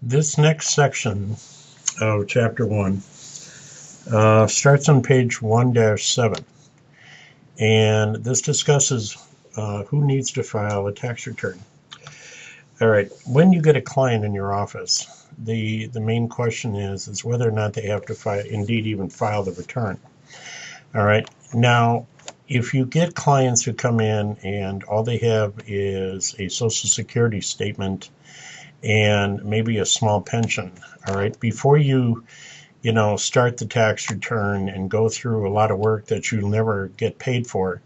This next section of Chapter 1 starts on page 1-7, and this discusses who needs to file a tax return. All right, when you get a client in your office, the main question is whether or not they have to indeed even file the return. All right, now if you get clients who come in and all they have is a Social Security statement and maybe a small pension, all right, before you start the tax return and go through a lot of work that you'll never get paid for,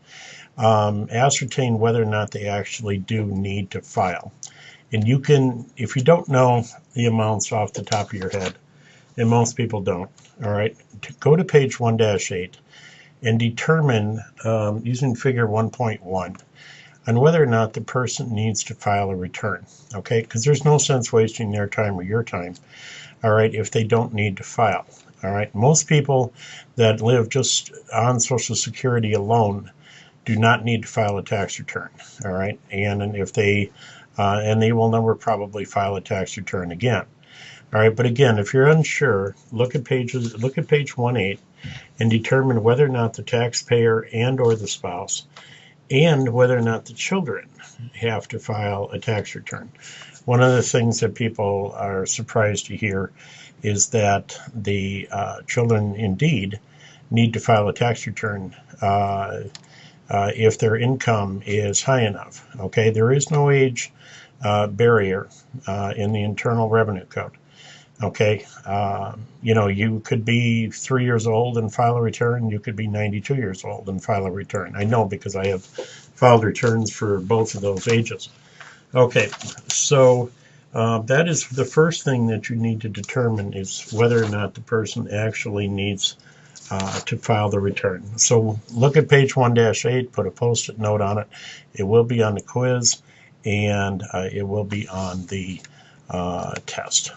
ascertain whether or not they actually do need to file. And you can, if you don't know the amounts off the top of your head, and most people don't, all right, go to page 1-8 and determine using figure 1.1 on whether or not the person needs to file a return, okay? Because there's no sense wasting their time or your time, all right, if they don't need to file, all right? Most people that live just on Social Security alone do not need to file a tax return, all right? And if they will never probably file a tax return again. All right, but again, if you're unsure, look at page 1-8 and determine whether or not the taxpayer and or the spouse and whether or not the children have to file a tax return. One of the things that people are surprised to hear is that the children indeed need to file a tax return if their income is high enough. Okay, there is no age barrier in the Internal Revenue Code. Okay, you could be 3 years old and file a return. You could be 92 years old and file a return. I know because I have filed returns for both of those ages. Okay, so that is the first thing that you need to determine is whether or not the person actually needs to file the return. So look at page 1-8, put a post-it note on it. It will be on the quiz, and it will be on the test.